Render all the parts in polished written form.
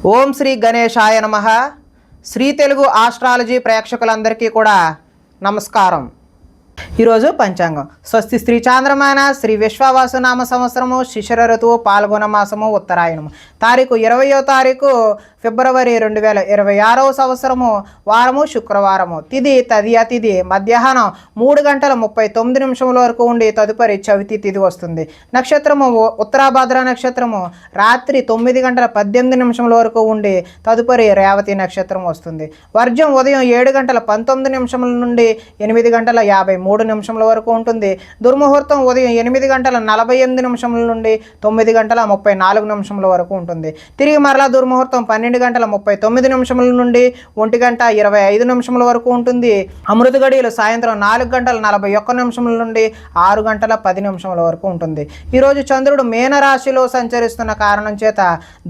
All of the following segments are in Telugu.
ఓం శ్రీ గణేశాయ నమః. శ్రీ తెలుగు ఆస్ట్రాలజీ ప్రేక్షకులందరికీ కూడా నమస్కారం. ఈరోజు పంచాంగం స్వస్తి శ్రీ చాంద్రమాన శ్రీ విశ్వవాసునామ సంవత్సరము శిశిర ఋతువు పాల్గొన మాసము ఉత్తరాయణము తారీఖు 20వ తారీఖు ఫిబ్రవరి 2026 సంవత్సరము వారము శుక్రవారము తిథి తదియ తిథి మధ్యాహ్నం 3:39 వరకు ఉండి తదుపరి చవితి తిథి వస్తుంది. నక్షత్రము ఉత్తరాభాద్ర నక్షత్రము రాత్రి 9:18 వరకు ఉండి తదుపరి రేవతి నక్షత్రం వస్తుంది. వర్జం ఉదయం 7:19 నుండి 8:53 వరకు ఉంటుంది. దుర్ముహూర్తం ఉదయం 8:48 నుండి 9:34 వరకు ఉంటుంది. తిరిగి మరలా దుర్ముహూర్తం 12:39 నుండి 1:25 వరకు ఉంటుంది. అమృత గడియలు సాయంత్రం 4:41 నుండి 6:10 వరకు ఉంటుంది. ఈరోజు చంద్రుడు మీనరాశిలో సంచరిస్తున్న కారణం చేత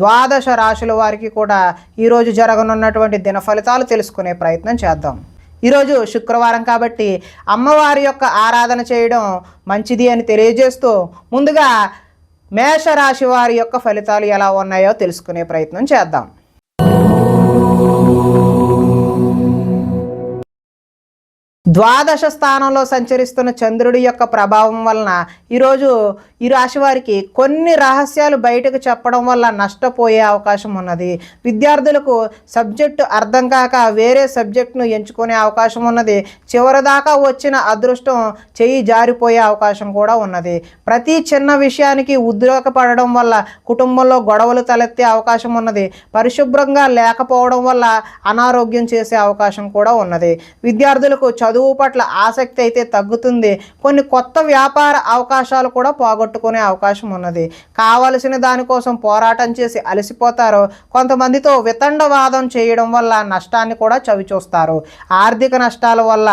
ద్వాదశ రాశుల వారికి కూడా ఈరోజు జరగనున్నటువంటి దిన ఫలితాలు తెలుసుకునే ప్రయత్నం చేద్దాం. ఈరోజు శుక్రవారం కాబట్టి అమ్మవారి యొక్క ఆరాధన చేయడం మంచిది అని తెలియజేస్తూ ముందుగా మేషరాశి వారి యొక్క ఫలితాలు ఎలా ఉన్నాయో తెలుసుకునే ప్రయత్నం చేద్దాం. ద్వాదశ స్థానంలో సంచరిస్తున్న చంద్రుడి యొక్క ప్రభావం వలన ఈరోజు ఈ రాశి వారికి కొన్ని రహస్యాలు బయటకు చెప్పడం వల్ల నష్టపోయే అవకాశం ఉన్నది. విద్యార్థులకు సబ్జెక్టు అర్థం కాక వేరే సబ్జెక్టును ఎంచుకునే అవకాశం ఉన్నది. చివరిదాకా వచ్చిన అదృష్టం చెయ్యి జారిపోయే అవకాశం కూడా ఉన్నది. ప్రతి చిన్న విషయానికి ఉద్రేకపడడం వల్ల కుటుంబంలో గొడవలు తలెత్తే అవకాశం ఉన్నది. పరిశుభ్రంగా లేకపోవడం వల్ల అనారోగ్యం చేసే అవకాశం కూడా ఉన్నది. విద్యార్థులకు చదువు పట్ల ఆసక్తి అయితే తగ్గుతుంది. కొన్ని కొత్త వ్యాపార అవకాశాలు కూడా పోగొట్టుకునే అవకాశం ఉన్నది. కావలసిన దానికోసం పోరాటం చేసి అలసిపోతారు. కొంతమందితో వితండవాదం చేయడం వల్ల నష్టాన్ని కూడా చవిచూస్తారు. ఆర్థిక నష్టాల వల్ల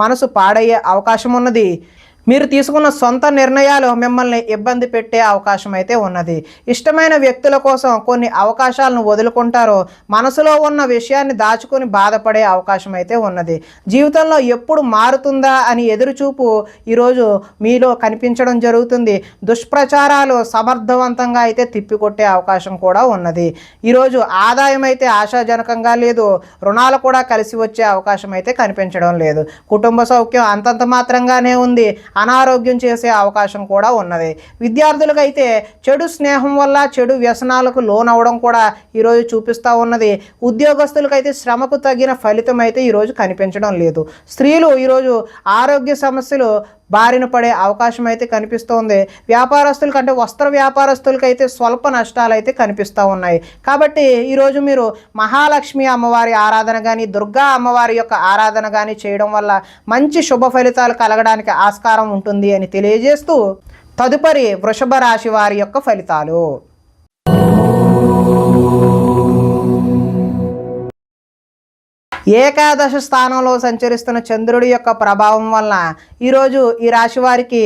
మనసు పాడయ్యే అవకాశం ఉన్నది. మీరు తీసుకున్న సొంత నిర్ణయాలు మిమ్మల్ని ఇబ్బంది పెట్టే అవకాశం అయితే ఉన్నది. ఇష్టమైన వ్యక్తుల కోసం కొన్ని అవకాశాలను వదులుకుంటారు. మనసులో ఉన్న విషయాన్ని దాచుకొని బాధపడే అవకాశం అయితే ఉన్నది. జీవితంలో ఎప్పుడు మారుతుందా అని ఎదురుచూపు ఈరోజు మీలో కనిపించడం జరుగుతుంది. దుష్ప్రచారాలు సమర్థవంతంగా అయితే తిప్పికొట్టే అవకాశం కూడా ఉన్నది. ఈరోజు ఆదాయం అయితే ఆశాజనకంగా లేదు. రుణాలు కూడా కలిసి వచ్చే అవకాశం అయితే కనిపించడం లేదు. కుటుంబ సౌఖ్యం అంతంత మాత్రంగానే ఉంది. అనారోగ్యం చేసే అవకాశం కూడా ఉన్నది. విద్యార్థులకైతే చెడు స్నేహం వల్ల చెడు వ్యసనాలకు లోనవడం కూడా ఈరోజు చూపిస్తూ ఉన్నది. ఉద్యోగస్తులకైతే శ్రమకు తగిన ఫలితం అయితే ఈరోజు కనిపించడం లేదు. స్త్రీలు ఈరోజు ఆరోగ్య సమస్యలు బారిన పడే అవకాశం అయితే కనిపిస్తోంది. వ్యాపారస్తుల కంటే వస్త్ర వ్యాపారస్తులకైతే స్వల్ప నష్టాలు అయితే కనిపిస్తూ ఉన్నాయి. కాబట్టి ఈరోజు మీరు మహాలక్ష్మి అమ్మవారి ఆరాధన కానీ దుర్గా అమ్మవారి యొక్క ఆరాధన కానీ చేయడం వల్ల మంచి శుభ ఫలితాలు కలగడానికి ఆస్కారం ఉంటుంది అని తెలియజేస్తూ తదుపరి వృషభ రాశి వారి యొక్క ఫలితాలు. ఏకాదశ స్థానంలో సంచరిస్తున్న చంద్రుడి యొక్క ప్రభావం వలన ఈరోజు ఈ రాశి వారికి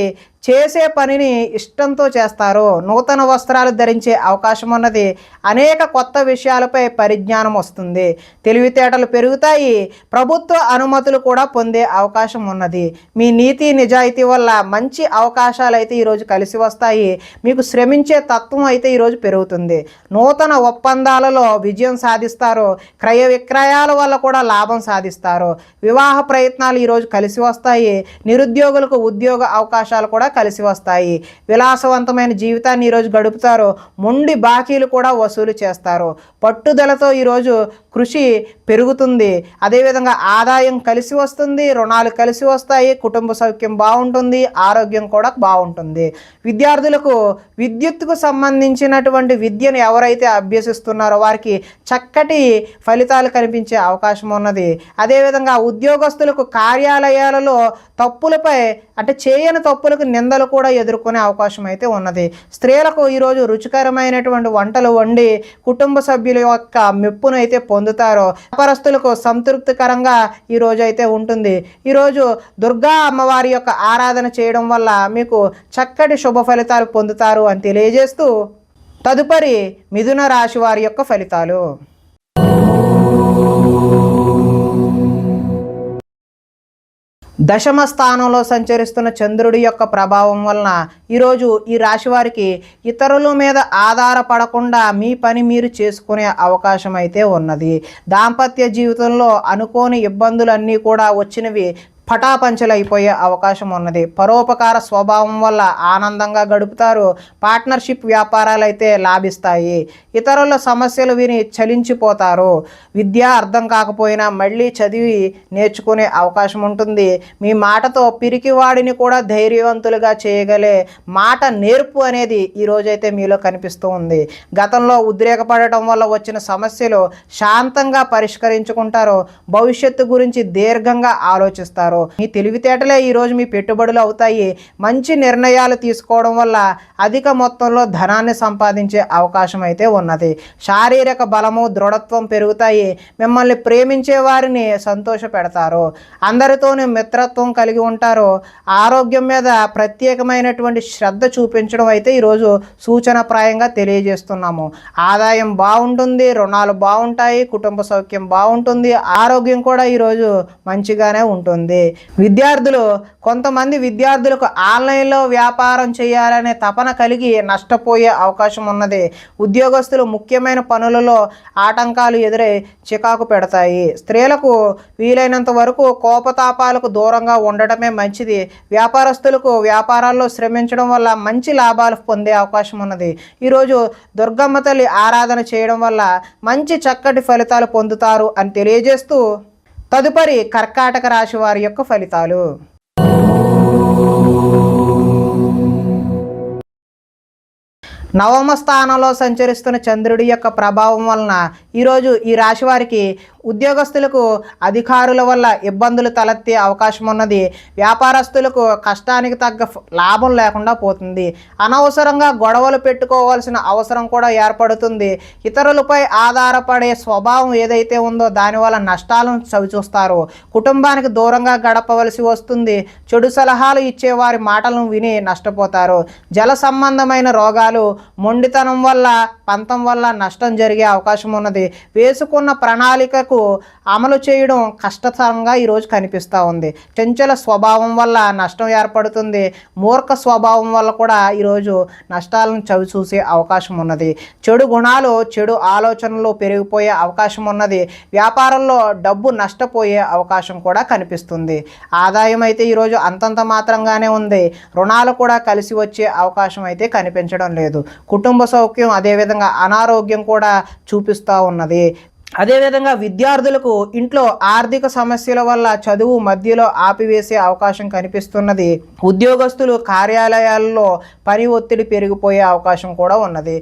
చేసే పనిని ఇష్టంతో చేస్తారు. నూతన వస్త్రాలు ధరించే అవకాశం ఉన్నది. అనేక కొత్త విషయాలపై పరిజ్ఞానం వస్తుంది. తెలివితేటలు పెరుగుతాయి. ప్రభుత్వ అనుమతులు కూడా పొందే అవకాశం ఉన్నది. మీ నీతి నిజాయితీ వల్ల మంచి అవకాశాలు అయితే ఈరోజు కలిసి వస్తాయి. మీకు శ్రమించే తత్వం అయితే ఈరోజు పెరుగుతుంది. నూతన ఒప్పందాలలో విజయం సాధిస్తారు. క్రయ విక్రయాల వల్ల కూడా లాభం సాధిస్తారు. వివాహ ప్రయత్నాలు ఈరోజు కలిసి వస్తాయి. నిరుద్యోగులకు ఉద్యోగ అవకాశాలు కూడా కలిసి వస్తాయి. విలాసవంతమైన జీవితాన్ని ఈరోజు గడుపుతారు. మొండి బాకీలు కూడా వసూలు చేస్తారు. పట్టుదలతో ఈరోజు కృషి పెరుగుతుంది. అదేవిధంగా ఆదాయం కలిసి వస్తుంది. రుణాలు కలిసి వస్తాయి. కుటుంబ సౌఖ్యం బాగుంటుంది. ఆరోగ్యం కూడా బాగుంటుంది. విద్యార్థులకు విద్యుత్తుకు సంబంధించినటువంటి విద్యను ఎవరైతే అభ్యసిస్తున్నారో వారికి చక్కటి ఫలితాలు కనిపించే అవకాశం ఉన్నది. అదేవిధంగా ఉద్యోగస్తులకు కార్యాలయాలలో తప్పులపై అంటే చేయని తప్పులకు నిందలు కూడా ఎదుర్కొనే అవకాశం అయితే ఉన్నది. స్త్రీలకు ఈరోజు రుచికరమైనటువంటి వంటలు వండి కుటుంబ సభ్యుల యొక్క మెప్పును అయితే పొందుతారు. వ్యాపారస్తులకు సంతృప్తికరంగా ఈరోజు అయితే ఉంటుంది. ఈరోజు దుర్గా అమ్మవారి యొక్క ఆరాధన చేయడం వల్ల మీకు చక్కటి శుభ ఫలితాలు పొందుతారు అని తెలియజేస్తూ తదుపరి మిథున రాశి వారి యొక్క ఫలితాలు. దశమ స్థానంలో సంచరిస్తున్న చంద్రుడి యొక్క ప్రభావం వలన ఈరోజు ఈ రాశి వారికి ఇతరుల మీద ఆధారపడకుండా మీ పని మీరు చేసుకునే అవకాశం అయితే ఉన్నది. దాంపత్య జీవితంలో అనుకోని ఇబ్బందులన్నీ కూడా వచ్చినవి పటాపంచలైపోయే అవకాశం ఉన్నది. పరోపకార స్వభావం వల్ల ఆనందంగా గడుపుతారు. పార్ట్నర్షిప్ వ్యాపారాలు అయితే లాభిస్తాయి. ఇతరుల సమస్యలు విని చలించిపోతారు. విద్య అర్థం కాకపోయినా మళ్ళీ చదివి నేర్చుకునే అవకాశం ఉంటుంది. మీ మాటతో పిరికివాడిని కూడా ధైర్యవంతులుగా చేయగలే మాట నేర్పు అనేది ఈరోజైతే మీలో కనిపిస్తూ ఉంది. గతంలో ఉద్రేకపడటం వల్ల వచ్చిన సమస్యలు శాంతంగా పరిష్కరించుకుంటారు. భవిష్యత్తు గురించి దీర్ఘంగా ఆలోచిస్తారు. మీ తెలివితేటలే ఈరోజు మీ పెట్టుబడులు అవుతాయి. మంచి నిర్ణయాలు తీసుకోవడం వల్ల అధిక మొత్తంలో ధనాన్ని సంపాదించే అవకాశం అయితే ఉన్నది. శారీరక బలము దృఢత్వం పెరుగుతాయి. మిమ్మల్ని ప్రేమించే వారిని సంతోష పెడతారు. అందరితోనూ మిత్రత్వం కలిగి ఉంటారు. ఆరోగ్యం మీద ప్రత్యేకమైనటువంటి శ్రద్ధ చూపించడం అయితే ఈరోజు సూచనప్రాయంగా తెలియజేస్తున్నాము. ఆదాయం బాగుంటుంది, రుణాలు బాగుంటాయి, కుటుంబ సౌఖ్యం బాగుంటుంది, ఆరోగ్యం కూడా ఈరోజు మంచిగానే ఉంటుంది. విద్యార్థులు కొంతమంది విద్యార్థులకు ఆన్లైన్లో వ్యాపారం చేయాలనే తపన కలిగి నష్టపోయే అవకాశం ఉన్నది. ఉద్యోగస్తులు ముఖ్యమైన పనులలో ఆటంకాలు ఎదురై చికాకు పెడతాయి. స్త్రీలకు వీలైనంత వరకు కోపతాపాలకు దూరంగా ఉండటమే మంచిది. వ్యాపారస్తులకు వ్యాపారాల్లో శ్రమించడం వల్ల మంచి లాభాలు పొందే అవకాశం ఉన్నది. ఈరోజు దుర్గమ్మ తల్లి ఆరాధన చేయడం వల్ల మంచి చక్కటి ఫలితాలు పొందుతారు అని తెలియజేస్తూ తదుపరి కర్కాటక రాశి వారి యొక్క ఫలితాలు. నవమ స్థానంలో సంచరిస్తున్న చంద్రుడి యొక్క ప్రభావం వలన ఈరోజు ఈ రాశి వారికి ఉద్యోగస్తులకు అధికారుల వల్ల ఇబ్బందులు తలెత్తే అవకాశం ఉన్నది. వ్యాపారస్తులకు కష్టానికి తగ్గ లాభం లేకుండా పోతుంది. అనవసరంగా గొడవలు పెట్టుకోవాల్సిన అవసరం కూడా ఏర్పడుతుంది. ఇతరులపై ఆధారపడే స్వభావం ఏదైతే ఉందో దానివల్ల నష్టాలను చవిచూస్తారు. కుటుంబానికి దూరంగా గడపవలసి వస్తుంది. చెడు సలహాలు ఇచ్చే వారి మాటలను విని నష్టపోతారు. జల సంబంధమైన రోగాలు, మొండితనం వల్ల పంతం వల్ల నష్టం జరిగే అవకాశం ఉన్నది. వేసుకున్న ప్రణాళికకు అమలు చేయడం కష్టతరంగా ఈరోజు కనిపిస్తూ ఉంది. చంచల స్వభావం వల్ల నష్టం ఏర్పడుతుంది. మూర్ఖ స్వభావం వల్ల కూడా ఈరోజు నష్టాలను చవిచూసే అవకాశం ఉన్నది. చెడు గుణాలు, చెడు ఆలోచనలు పెరిగిపోయే అవకాశం ఉన్నది. వ్యాపారంలో డబ్బు నష్టపోయే అవకాశం కూడా కనిపిస్తుంది. ఆదాయం అయితే ఈరోజు అంతంత మాత్రంగానే ఉంది. రుణాలు కూడా కలిసి వచ్చే అవకాశం అయితే కనిపించడం లేదు. కుటుంబ సౌఖ్యం అదేవిధంగా అనారోగ్యం కూడా చూపిస్తూ ఉన్నది. అదేవిధంగా విద్యార్థులకు ఇంట్లో ఆర్థిక సమస్యల వల్ల చదువు మధ్యలో ఆపివేసే అవకాశం కనిపిస్తున్నది. ఉద్యోగస్తులు కార్యాలయాల్లో పని ఒత్తిడి పెరిగిపోయే అవకాశం కూడా ఉన్నది.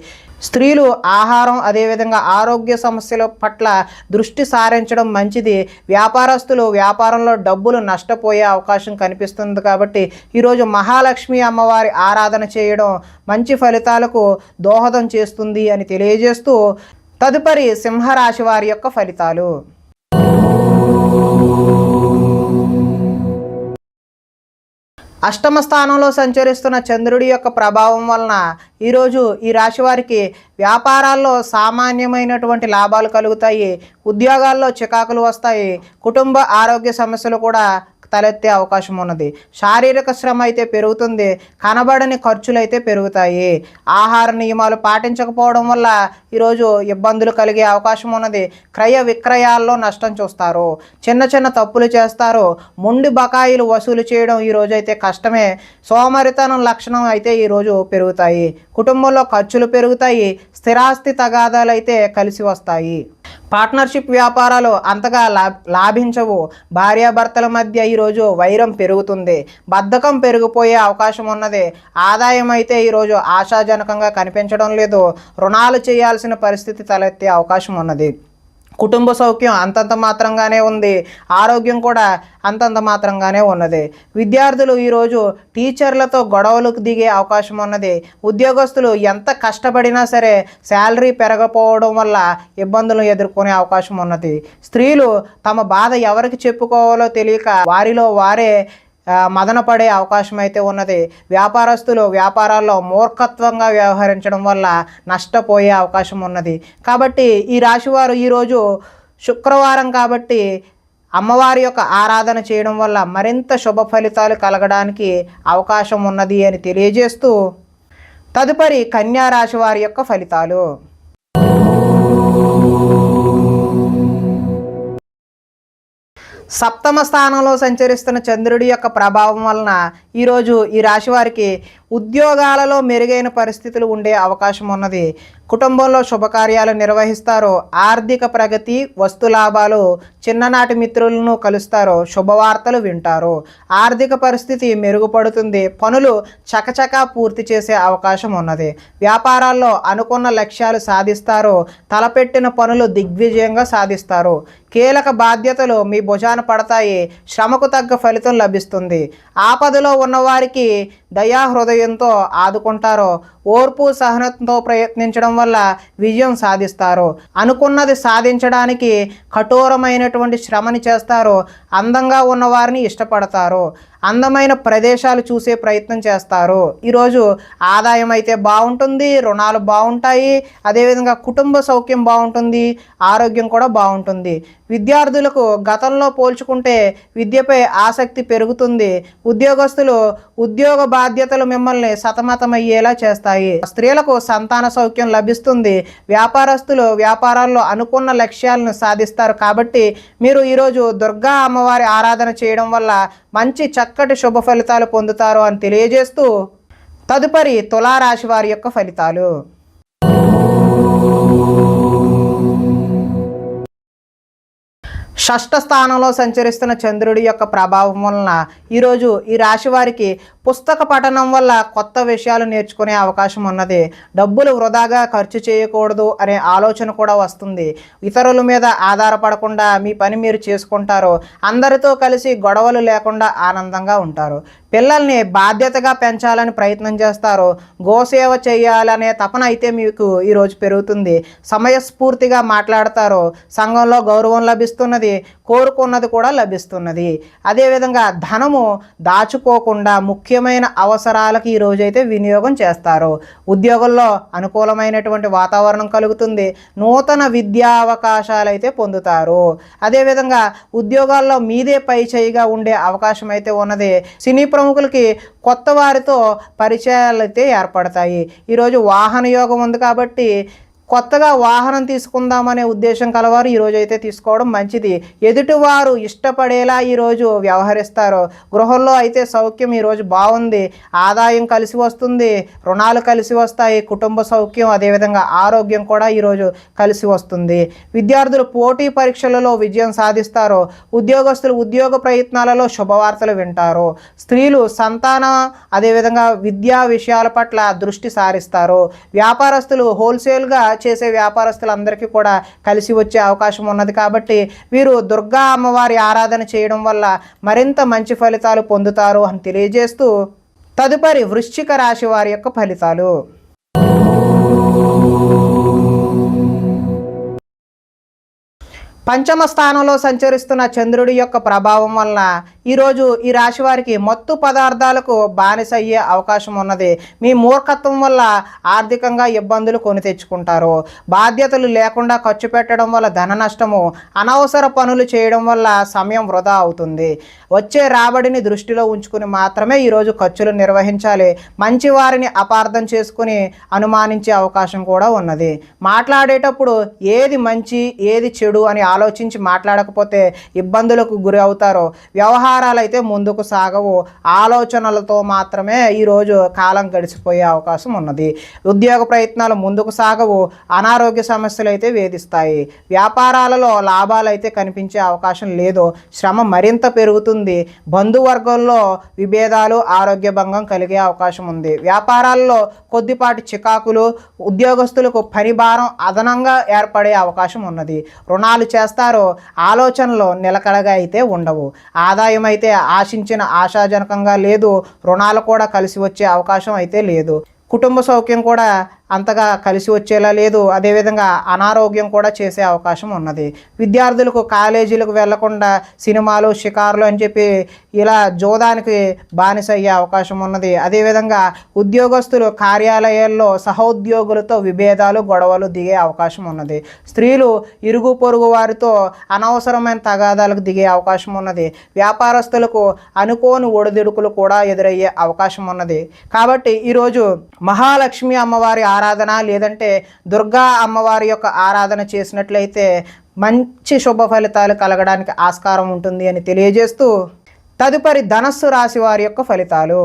స్త్రీలు ఆహారం అదేవిధంగా ఆరోగ్య సమస్యల పట్ల దృష్టి సారించడం మంచిది. వ్యాపారస్తులు వ్యాపారంలో డబ్బులు నష్టపోయే అవకాశం కనిపిస్తుంది. కాబట్టి ఈరోజు మహాలక్ష్మి అమ్మవారి ఆరాధన చేయడం మంచి ఫలితాలకు దోహదం చేస్తుంది అని తెలియజేస్తూ తదుపరి సింహరాశి వారి యొక్క ఫలితాలు. అష్టమ స్థానంలో సంచరిస్తున్న చంద్రుడి యొక్క ప్రభావం వలన ఈరోజు ఈ రాశి వారికి వ్యాపారాల్లో సామాన్యమైనటువంటి లాభాలు కలుగుతాయి. ఉద్యోగాల్లో చికాకులు వస్తాయి. కుటుంబ ఆరోగ్య సమస్యలు కూడా తలెత్తే అవకాశం ఉన్నది. శారీరక శ్రమ అయితే పెరుగుతుంది. కనబడని ఖర్చులు అయితే పెరుగుతాయి. ఆహార నియమాలు పాటించకపోవడం వల్ల ఈరోజు ఇబ్బందులు కలిగే అవకాశం ఉన్నది. క్రయ విక్రయాల్లో నష్టం చూస్తారు. చిన్న చిన్న తప్పులు చేస్తారు. మొండి బకాయిలు వసూలు చేయడం ఈరోజు అయితే కష్టమే. సోమరితనం లక్షణం అయితే ఈరోజు పెరుగుతాయి. కుటుంబంలో ఖర్చులు పెరుగుతాయి. స్థిరాస్తి తగాదాలు అయితే కలిసి వస్తాయి. పార్ట్నర్షిప్ వ్యాపారాలు అంతగా లాభించవు. భార్యాభర్తల మధ్య ఈరోజు వైరం పెరుగుతుంది. బద్ధకం పెరిగిపోయే అవకాశం ఉన్నది. ఆదాయం అయితే ఈరోజు ఆశాజనకంగా కనిపించడం లేదు. రుణాలు చేయాల్సిన పరిస్థితి తలెత్తే అవకాశం ఉన్నది. కుటుంబ సౌఖ్యం అంతంత మాత్రంగానే ఉంది. ఆరోగ్యం కూడా అంతంత మాత్రంగానే ఉన్నది. విద్యార్థులు ఈరోజు టీచర్లతో గొడవలకు దిగే అవకాశం ఉన్నది. ఉద్యోగస్తులు ఎంత కష్టపడినా సరే శాలరీ పెరగకపోవడం వల్ల ఇబ్బందులు ఎదుర్కొనే అవకాశం ఉన్నది. స్త్రీలు తమ బాధ ఎవరికి చెప్పుకోవాలో తెలియక వారిలో వారే మదనపడే అవకాశం అయితే ఉన్నది. వ్యాపారస్తులు వ్యాపారాల్లో మూర్ఖత్వంగా వ్యవహరించడం వల్ల నష్టపోయే అవకాశం ఉన్నది. కాబట్టి ఈ రాశివారు ఈరోజు శుక్రవారం కాబట్టి అమ్మవారి యొక్క ఆరాధన చేయడం వల్ల మరింత శుభ ఫలితాలు కలగడానికి అవకాశం ఉన్నది అని తెలియజేస్తూ తదుపరి కన్యా రాశి వారి యొక్క ఫలితాలు. సప్తమ స్థానంలో సంచరిస్తున్న చంద్రుడి యొక్క ప్రభావం వలన ఈరోజు ఈ రాశి వారికి ఉద్యోగాలలో మెరుగైన పరిస్థితులు ఉండే అవకాశం ఉన్నది. కుటుంబంలో శుభకార్యాలు నిర్వహిస్తారు. ఆర్థిక ప్రగతి, వస్తు లాభాలు, చిన్ననాటి మిత్రులను కలుస్తారు. శుభవార్తలు వింటారు. ఆర్థిక పరిస్థితి మెరుగుపడుతుంది. పనులు చకచకా పూర్తి చేసే అవకాశం ఉన్నది. వ్యాపారాల్లో అనుకున్న లక్ష్యాలు సాధిస్తారు. తలపెట్టిన పనులు దిగ్విజయంగా సాధిస్తారు. కీలక బాధ్యతలు మీ భుజాన పడతాయి. శ్రమకు తగ్గ ఫలితం లభిస్తుంది. ఆపదలో ఉన్నవారికి దయాహృదయంతో ఆదుకుంటారు. ఓర్పు సహనంతో ప్రయత్నించడం వల్ల విజయం సాధిస్తారు. అనుకున్నది సాధించడానికి కఠోరమైనటువంటి శ్రమని చేస్తారు. అందంగా ఉన్నవారిని ఇష్టపడతారు. అందమైన ప్రదేశాలు చూసే ప్రయత్నం చేస్తారు. ఈరోజు ఆదాయం అయితే బాగుంటుంది. రుణాలు బాగుంటాయి. అదేవిధంగా కుటుంబ సౌఖ్యం బాగుంటుంది. ఆరోగ్యం కూడా బాగుంటుంది. విద్యార్థులకు గతంలో పోల్చుకుంటే విద్యపై ఆసక్తి పెరుగుతుంది. ఉద్యోగస్తులు ఉద్యోగ బాధ్యతలు మిమ్మల్ని సతమతమయ్యేలా చేస్తాయి. స్త్రీలకు సంతాన సౌఖ్యం లభిస్తుంది. వ్యాపారస్తులు వ్యాపారాల్లో అనుకున్న లక్ష్యాలను సాధిస్తారు. కాబట్టి మీరు ఈరోజు దుర్గా అమ్మవారి ఆరాధన చేయడం వల్ల మంచి చక్కటి శుభ ఫలితాలు పొందుతారు అని తెలియజేస్తూ తదుపరి తులారాశి వారి యొక్క ఫలితాలు. షష్ఠ స్థానంలో సంచరిస్తున్న చంద్రుడి యొక్క ప్రభావం వలన ఈరోజు ఈ రాశి వారికి పుస్తక పఠనం వల్ల కొత్త విషయాలు నేర్చుకునే అవకాశం ఉన్నది. డబ్బులు వృధాగా ఖర్చు చేయకూడదు అనే ఆలోచన కూడా వస్తుంది. ఇతరుల మీద ఆధారపడకుండా మీ పని మీరు చేసుకుంటారు. అందరితో కలిసి గొడవలు లేకుండా ఆనందంగా ఉంటారు. పిల్లల్ని బాధ్యతగా పెంచాలని ప్రయత్నం చేస్తారు. గోసేవ చేయాలనే తపన అయితే మీకు ఈరోజు పెరుగుతుంది. సమయస్ఫూర్తిగా మాట్లాడతారు. సంఘంలో గౌరవం లభిస్తున్నది. కోరుకున్నది కూడా లభిస్తున్నది. అదేవిధంగా ధనము దాచుకోకుండా ముఖ్యమైన అవసరాలకు ఈరోజైతే వినియోగం చేస్తారు. ఉద్యోగంలో అనుకూలమైనటువంటి వాతావరణం కలుగుతుంది. నూతన విద్యా అవకాశాలు అయితే పొందుతారు. అదేవిధంగా ఉద్యోగాల్లో మీదే పై చేయిగా ఉండే అవకాశం అయితే ఉన్నది. సినీ ప్రముఖులకి కొత్త వారితో పరిచయాలు అయితే ఏర్పడతాయి. ఈరోజు వాహన యోగం ఉంది కాబట్టి కొత్తగా వాహనం తీసుకుందామనే ఉద్దేశం కలవారు ఈరోజు అయితే తీసుకోవడం మంచిది. ఎదుటివారు ఇష్టపడేలా ఈరోజు వ్యవహరిస్తారు. గృహంలో అయితే సౌఖ్యం ఈరోజు బాగుంది. ఆదాయం కలిసి వస్తుంది. రుణాలు కలిసి వస్తాయి. కుటుంబ సౌఖ్యం అదేవిధంగా ఆరోగ్యం కూడా ఈరోజు కలిసి వస్తుంది. విద్యార్థులు పోటీ పరీక్షలలో విజయం సాధిస్తారు. ఉద్యోగస్తులు ఉద్యోగ ప్రయత్నాలలో శుభవార్తలు వింటారు. స్త్రీలు సంతానం అదేవిధంగా విద్యా విషయాల పట్ల దృష్టి సారిస్తారు. వ్యాపారస్తులు హోల్సేల్గా చేసే వ్యాపారస్తులందరికీ కూడా కలిసి వచ్చే అవకాశం ఉన్నది. కాబట్టి వీరు దుర్గా అమ్మవారి ఆరాధన చేయడం వల్ల మరింత మంచి ఫలితాలు పొందుతారు అని తెలియజేస్తూ తదుపరి వృశ్చిక రాశి వారి యొక్క ఫలితాలు. పంచమ స్థానంలో సంచరిస్తున్న చంద్రుడి యొక్క ప్రభావం వలన ఈరోజు ఈ రాశి వారికి మత్తు పదార్థాలకు బానిస అయ్యే అవకాశం ఉన్నది. మీ మూర్ఖత్వం వల్ల ఆర్థికంగా ఇబ్బందులు కొని తెచ్చుకుంటారు. బాధ్యతలు లేకుండా ఖర్చు పెట్టడం వల్ల ధన నష్టము, అనవసర పనులు చేయడం వల్ల సమయం వృధా అవుతుంది. వచ్చే రాబడిని దృష్టిలో ఉంచుకుని మాత్రమే ఈరోజు ఖర్చులు నిర్వహించాలి. మంచి వారిని అపార్థం చేసుకుని అనుమానించే అవకాశం కూడా ఉన్నది. మాట్లాడేటప్పుడు ఏది మంచి ఏది చెడు అని ఆలోచించి మాట్లాడకపోతే ఇబ్బందులకు గురి అవుతారు. వ్యవహారాలు అయితే ముందుకు సాగవు. ఆలోచనలతో మాత్రమే ఈరోజు కాలం గడిచిపోయే అవకాశం ఉన్నది. ఉద్యోగ ప్రయత్నాలు ముందుకు సాగవు. అనారోగ్య సమస్యలు అయితే వేధిస్తాయి. వ్యాపారాలలో లాభాలు అయితే కనిపించే అవకాశం లేదు. శ్రమ మరింత పెరుగుతుంది. బంధువర్గంలో విభేదాలు, ఆరోగ్య భంగం కలిగే అవకాశం ఉంది. వ్యాపారాల్లో కొద్దిపాటి చికాకులు, ఉద్యోగస్తులకు పని భారం అదనంగా ఏర్పడే అవకాశం ఉన్నది. రుణాలు చేస్తారు. ఆలోచనలు నిలకడగా అయితే ఉండవు. ఆదాయం అయితే ఆశించిన ఆశాజనకంగా లేదు. రుణాలు కూడా కలిసి వచ్చే అవకాశం అయితే లేదు. కుటుంబ సౌఖ్యం కూడా అంతగా కలిసి వచ్చేలా లేదు. అదేవిధంగా అనారోగ్యం కూడా చేసే అవకాశం ఉన్నది. విద్యార్థులకు కాలేజీలకు వెళ్లకుండా సినిమాలు, షికారులు అని చెప్పి ఇలా జోదానికి బానిస అయ్యే అవకాశం ఉన్నది. అదేవిధంగా ఉద్యోగస్తులు కార్యాలయాల్లో సహోద్యోగులతో విభేదాలు, గొడవలు దిగే అవకాశం ఉన్నది. స్త్రీలు ఇరుగు పొరుగు వారితో అనవసరమైన తగాదాలకు దిగే అవకాశం ఉన్నది. వ్యాపారస్తులకు అనుకోని ఒడిదుడుకులు కూడా ఎదురయ్యే అవకాశం ఉన్నది. కాబట్టి ఈరోజు మహాలక్ష్మి అమ్మవారి ఆరాధన లేదంటే దుర్గా అమ్మవారి యొక్క ఆరాధన చేసినట్లయితే మంచి శుభ ఫలితాలు కలగడానికి ఆస్కారం ఉంటుంది అని తెలియజేస్తూ తదుపరి ధనస్సు రాశి వారి యొక్క ఫలితాలు.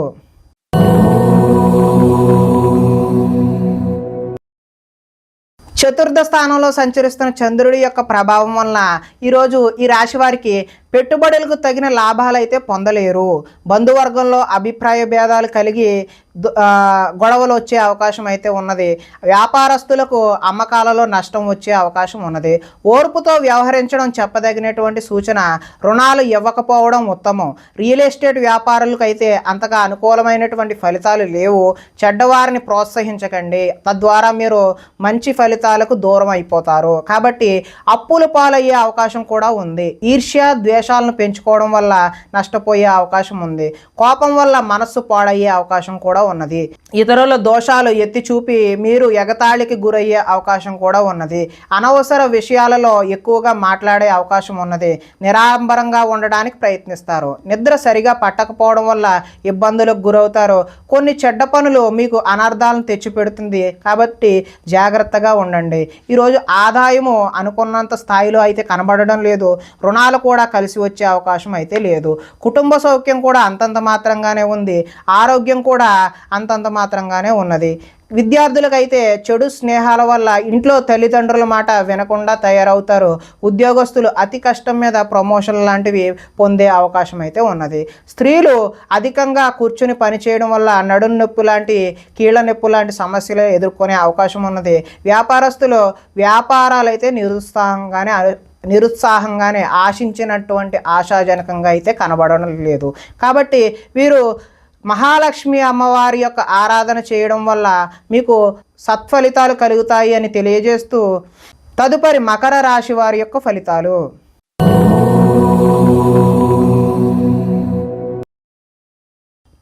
చతుర్థ స్థానంలో సంచరిస్తున్న చంద్రుడి యొక్క ప్రభావం వలన ఈరోజు ఈ రాశి వారికి పెట్టుబడులకు తగిన లాభాలు అయితే పొందలేరు. బంధువర్గంలో అభిప్రాయ భేదాలు కలిగి గొడవలు వచ్చే అవకాశం అయితే ఉన్నది. వ్యాపారస్తులకు అమ్మకాలలో నష్టం వచ్చే అవకాశం ఉన్నది. ఓర్పుతో వ్యవహరించడం చెప్పదగినటువంటి సూచన. రుణాలు ఇవ్వకపోవడం ఉత్తమం. రియల్ ఎస్టేట్ వ్యాపారులకు అయితే అంతగా అనుకూలమైనటువంటి ఫలితాలు లేవు. చెడ్డవారిని ప్రోత్సహించకండి, తద్వారా మీరు మంచి ఫలితాలకు దూరం అయిపోతారు. కాబట్టి అప్పుల పాలయ్యే అవకాశం కూడా ఉంది. ఈర్ష్య, ద్వేషాలను పెంచుకోవడం వల్ల నష్టపోయే అవకాశం ఉంది. కోపం వల్ల మనస్సు పాడయ్యే అవకాశం కూడా ఉన్నది. ఇతరుల దోషాలు ఎత్తి చూపి మీరు ఎగతాళికి గురయ్యే అవకాశం కూడా ఉన్నది. అనవసర విషయాలలో ఎక్కువగా మాట్లాడే అవకాశం ఉన్నది. నిరాడంబరంగా ఉండడానికి ప్రయత్నిస్తారు. నిద్ర సరిగా పట్టకపోవడం వల్ల ఇబ్బందులకు గురవుతారు. కొన్ని చెడ్డ పనులు మీకు అనర్థాలను తెచ్చిపెడుతుంది. కాబట్టి జాగ్రత్తగా ఉండండి. ఈరోజు ఆదాయము అనుకున్నంత స్థాయిలో అయితే కనబడడం లేదు. రుణాలు కూడా కలిసి వచ్చే అవకాశం అయితే లేదు. కుటుంబ సౌఖ్యం కూడా అంతంత మాత్రంగానే ఉంది. ఆరోగ్యం కూడా అంతంత మాత్రంగానే ఉన్నది. విద్యార్థులకైతే చెడు స్నేహాల వల్ల ఇంట్లో తల్లిదండ్రుల మాట వినకుండా తయారవుతారు. ఉద్యోగస్తులు అతి కష్టం మీద ప్రమోషన్ లాంటివి పొందే అవకాశం అయితే ఉన్నది. స్త్రీలు అధికంగా కూర్చుని పనిచేయడం వల్ల నడుము నొప్పి లాంటి, కీళ్ళ నొప్పి లాంటి సమస్యలు ఎదుర్కొనే అవకాశం ఉన్నది. వ్యాపారస్తులు వ్యాపారాలు అయితే నిరుత్సాహంగానే ఆశించినటువంటి ఆశాజనకంగా అయితే కనబడడం లేదు. కాబట్టి వీరు మహాలక్ష్మి అమ్మవారి యొక్క ఆరాధన చేయడం వల్ల మీకు సత్ఫలితాలు కలుగుతాయి అని తెలియజేస్తూ తదుపరి మకర రాశి వారి యొక్క ఫలితాలు.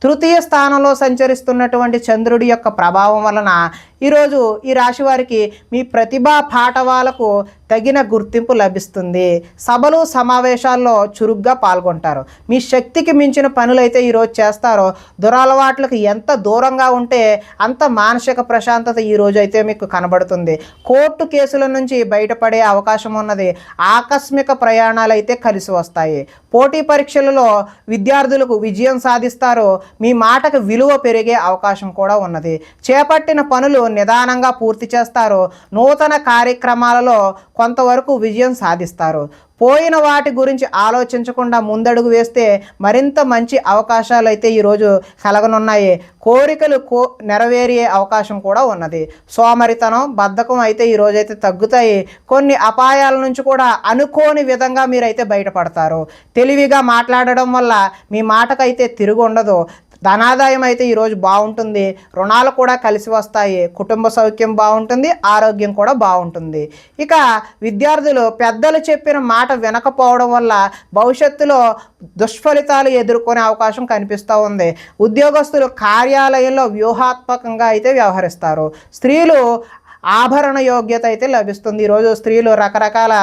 తృతీయ స్థానంలో సంచరిస్తున్నటువంటి చంద్రుడి యొక్క ప్రభావం వలన ఈరోజు ఈ రాశి వారికి మీ ప్రతిభా పాఠవాలకు తగిన గుర్తింపు లభిస్తుంది. సభలు, సమావేశాల్లో చురుగ్గా పాల్గొంటారు. మీ శక్తికి మించిన పనులైతే ఈరోజు చేస్తారో. దురలవాట్లకు ఎంత దూరంగా ఉంటే అంత మానసిక ప్రశాంతత ఈరోజు అయితే మీకు కనబడుతుంది. కోర్టు కేసుల నుంచి బయటపడే అవకాశం ఉన్నది. ఆకస్మిక ప్రయాణాలు అయితే కలిసి వస్తాయి. పోటీ పరీక్షలలో విద్యార్థులకు విజయం సాధిస్తారు. మీ మాటకు విలువ పెరిగే అవకాశం కూడా ఉన్నది. చేపట్టిన పనులు నిదానంగా పూర్తి చేస్తారు. నూతన కార్యక్రమాలలో కొంతవరకు విజయం సాధిస్తారు. పోయిన వాటి గురించి ఆలోచించకుండా ముందడుగు వేస్తే మరింత మంచి అవకాశాలు అయితే ఈరోజు కలగనున్నాయి. కోరికలు నెరవేరే అవకాశం కూడా ఉన్నది. సోమరితనం, బద్ధకం అయితే ఈరోజైతే తగ్గుతాయి. కొన్ని అపాయాల నుంచి కూడా అనుకోని విధంగా మీరైతే బయటపడతారు. తెలివిగా మాట్లాడడం వల్ల మీ మాటకైతే తిరుగు ఉండదు. ధనాదాయం అయితే ఈరోజు బాగుంటుంది. రుణాలు కూడా కలిసి వస్తాయి. కుటుంబ సౌఖ్యం బాగుంటుంది. ఆరోగ్యం కూడా బాగుంటుంది. ఇక విద్యార్థులు పెద్దలు చెప్పిన మాట వినకపోవడం వల్ల భవిష్యత్తులో దుష్ఫలితాలు ఎదుర్కొనే అవకాశం కనిపిస్తూ ఉంది. ఉద్యోగస్తులు కార్యాలయంలో వ్యూహాత్మకంగా అయితే వ్యవహరిస్తారు. స్త్రీలు ఆభరణ యోగ్యత అయితే లభిస్తుంది. ఈరోజు స్త్రీలు రకరకాల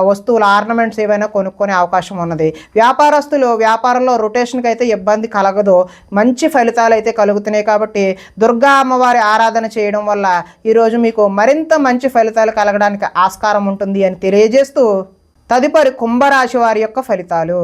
వస్తువులు, ఆర్నమెంట్స్ ఏవైనా కొనుక్కునే అవకాశం ఉన్నది. వ్యాపారస్తులు వ్యాపారంలో రొటేషన్కి అయితే ఇబ్బంది కలగదు. మంచి ఫలితాలు అయితే కలుగుతున్నాయి. కాబట్టి దుర్గా అమ్మవారి ఆరాధన చేయడం వల్ల ఈరోజు మీకు మరింత మంచి ఫలితాలు కలగడానికి ఆస్కారం ఉంటుంది అని తెలియజేస్తూ తదుపరి కుంభరాశి వారి యొక్క ఫలితాలు.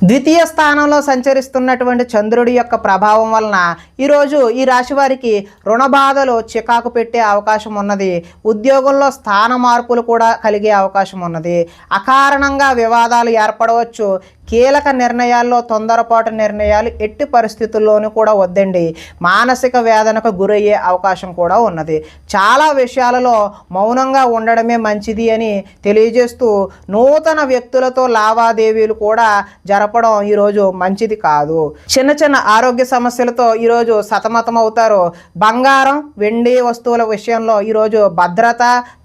ద్వితీయ స్థానంలో సంచరిస్తున్నటువంటి చంద్రుడి యొక్క ప్రభావం వలన ఈరోజు ఈ రాశి వారికి రుణ బాధలు చికాకు పెట్టే అవకాశం ఉన్నది. ఉద్యోగంలో స్థాన మార్పులు కూడా కలిగే అవకాశం ఉన్నది. అకారణంగా వివాదాలు ఏర్పడవచ్చు. కీలక నిర్ణయాల్లో తొందరపాటు నిర్ణయాలు ఎట్టి పరిస్థితుల్లోనూ కూడా వద్దండి. మానసిక వేదనకు గురయ్యే అవకాశం కూడా ఉన్నది. చాలా విషయాలలో మౌనంగా ఉండడమే మంచిది అని తెలియజేస్తూ నూతన వ్యక్తులతో లావాదేవీలు కూడా జరపడం ఈరోజు మంచిది కాదు. చిన్న చిన్న ఆరోగ్య సమస్యలతో ఈరోజు సతమతం అవుతారు. బంగారం వెండి వస్తువుల విషయంలో ఈరోజు భద్రత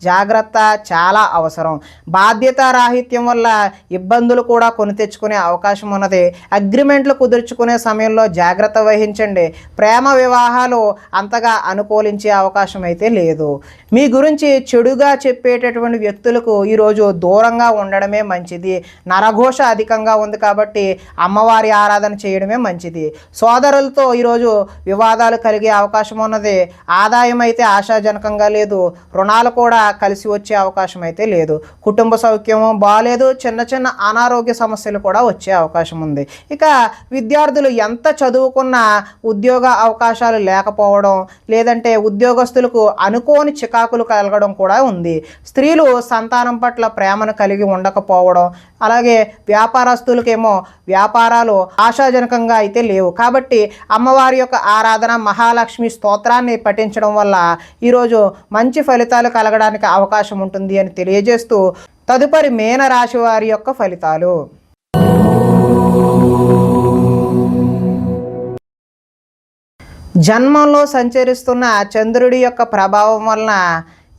జాగ్రత్త చాలా అవసరం. బాధ్యత రాహిత్యం వల్ల ఇబ్బందులు కూడా కొని తెచ్చుకునే అవకాశం ఉన్నది. అగ్రిమెంట్లు కుదుర్చుకునే సమయంలో జాగ్రత్త వహించండి. ప్రేమ వివాహాలు అంతగా అనుకూలించే అవకాశం అయితే లేదు. మీ గురించి చెడుగా చెప్పేటటువంటి వ్యక్తులకు ఈరోజు దూరంగా ఉండడమే మంచిది. నరఘోష అధికంగా ఉంది కాబట్టి అమ్మవారి ఆరాధన చేయడమే మంచిది. సోదరులతో ఈరోజు వివాదాలు కలిగే అవకాశం ఉన్నది. ఆదాయం అయితే ఆశాజనకంగా లేదు. రుణాలు కూడా కలిసి వచ్చే అవకాశం అయితే లేదు. కుటుంబ సౌఖ్యము బాలేదు. చిన్న చిన్న అనారోగ్య సమస్యలు కూడా వచ్చే అవకాశం ఉంది. ఇక విద్యార్థులు ఎంత చదువుకున్నా ఉద్యోగ అవకాశాలు లేకపోవడం, లేదంటే ఉద్యోగస్తులకు అనుకోని చికాకులు కలగడం కూడా ఉంది. స్త్రీలు సంతానం పట్ల ప్రేమను కలిగి ఉండకపోవడం, అలాగే వ్యాపారస్తులకేమో వ్యాపారాలు ఆశాజనకంగా అయితే లేవు. కాబట్టి అమ్మవారి యొక్క ఆరాధన మహాలక్ష్మి స్తోత్రాన్ని పఠించడం వల్ల ఈరోజు మంచి ఫలితాలు కలగడానికి అవకాశం ఉంటుంది అని తెలియజేస్తూ తదుపరి మీనరాశి వారి యొక్క ఫలితాలు. జన్మంలో సంచరిస్తున్న చంద్రుడి యొక్క ప్రభావం వలన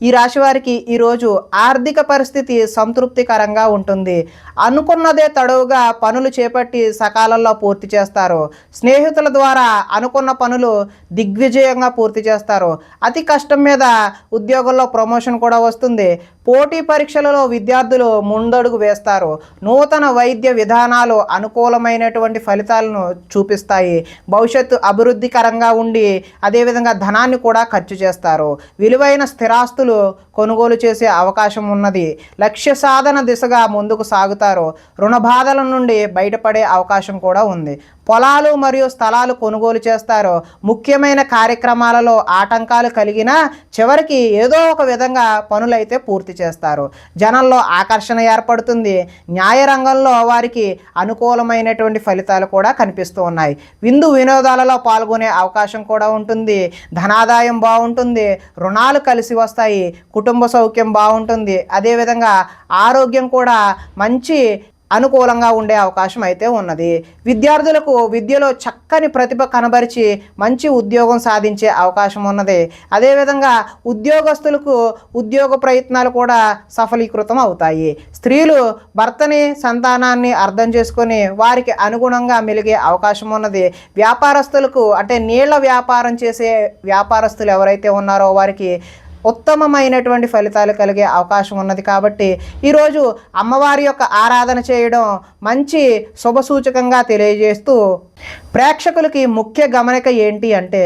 ఈ రాశి వారికి ఈరోజు ఆర్థిక పరిస్థితి సంతృప్తికరంగా ఉంటుంది. అనుకున్నదే తడవుగా పనులు చేపట్టి సకాలంలో పూర్తి చేస్తారు. స్నేహితుల ద్వారా అనుకున్న పనులు దిగ్విజయంగా పూర్తి చేస్తారు. అతి కష్టం మీద ఉద్యోగంలో ప్రమోషన్ కూడా వస్తుంది. పోటీ పరీక్షలలో విద్యార్థులు ముందడుగు వేస్తారు. నూతన వైద్య విధానాలు అనుకూలమైనటువంటి ఫలితాలను చూపిస్తాయి. భవిష్యత్తు అభివృద్ధికరంగా ఉండి అదేవిధంగా ధనాన్ని కూడా ఖర్చు చేస్తారు. విలువైన స్థిరాస్తులు కొనుగోలు చేసే అవకాశం ఉన్నది. లక్ష్య సాధన దిశగా ముందుకు సాగుతారు. రుణ బాధల నుండి బయటపడే అవకాశం కూడా ఉంది. పొలాలు మరియు స్థలాలు కొనుగోలు చేస్తారు. ముఖ్యమైన కార్యక్రమాలలో ఆటంకాలు కలిగినా చివరికి ఏదో ఒక విధంగా పనులైతే పూర్తి చేస్తారు. జనంలో ఆకర్షణ ఏర్పడుతుంది. న్యాయ రంగంలో వారికి అనుకూలమైనటువంటి ఫలితాలు కూడా కనిపిస్తూ ఉన్నాయి. విందు వినోదాలలో పాల్గొనే అవకాశం కూడా ఉంటుంది. ధనాదాయం బాగుంటుంది. రుణాలు కలిసి వస్తాయి. కుటుంబ సౌఖ్యం బాగుంటుంది. అదేవిధంగా ఆరోగ్యం కూడా మంచి అనుకూలంగా ఉండే అవకాశం అయితే ఉన్నది. విద్యార్థులకు విద్యలో చక్కని ప్రతిభ కనబరిచి మంచి ఉద్యోగం సాధించే అవకాశం ఉన్నది. అదేవిధంగా ఉద్యోగస్తులకు ఉద్యోగ ప్రయత్నాలు కూడా సఫలీకృతం అవుతాయి. స్త్రీలు భర్తని సంతానాన్ని అర్థం చేసుకొని వారికి అనుగుణంగా మెలిగే అవకాశం ఉన్నది. వ్యాపారస్తులకు అంటే నీళ్ల వ్యాపారం చేసే వ్యాపారస్తులు ఎవరైతే ఉన్నారో వారికి ఉత్తమమైనటువంటి ఫలితాలు కలిగే అవకాశం ఉన్నది. కాబట్టి ఈరోజు అమ్మవారి యొక్క ఆరాధన చేయడం మంచి శుభసూచకంగా తెలియజేస్తూ ప్రేక్షకులకి ముఖ్య గమనిక ఏంటి అంటే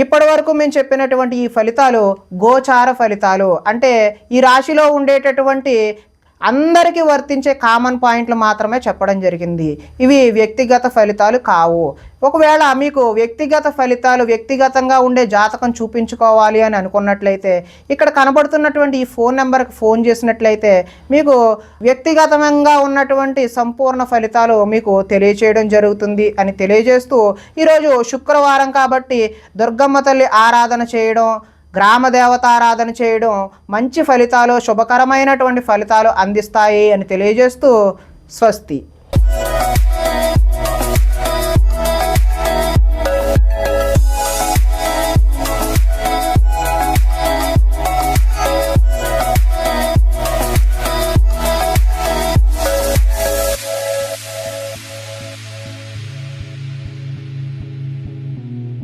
ఇప్పటి వరకు మేము చెప్పినటువంటి ఈ ఫలితాలు గోచార ఫలితాలు. అంటే ఈ రాశిలో ఉండేటటువంటి అందరికీ వర్తించే కామన్ పాయింట్లు మాత్రమే చెప్పడం జరిగింది. ఇవి వ్యక్తిగత ఫలితాలు కావు. ఒకవేళ మీకు వ్యక్తిగత ఫలితాలు వ్యక్తిగతంగా ఉండే జాతకం చూపించుకోవాలి అని అనుకున్నట్లయితే ఇక్కడ కనబడుతున్నటువంటి ఈ ఫోన్ నెంబర్కి ఫోన్ చేసినట్లయితే మీకు వ్యక్తిగతంగా ఉన్నటువంటి సంపూర్ణ ఫలితాలు మీకు తెలియచేయడం జరుగుతుంది అని తెలియజేస్తూ ఈరోజు శుక్రవారం కాబట్టి దుర్గమ్మ తల్లి ఆరాధన చేయడం, గ్రామ దేవతారాధన చేయడం మంచి ఫలితాలు శుభకరమైనటువంటి ఫలితాలు అందిస్తాయి అని తెలియజేస్తూ స్వస్తి.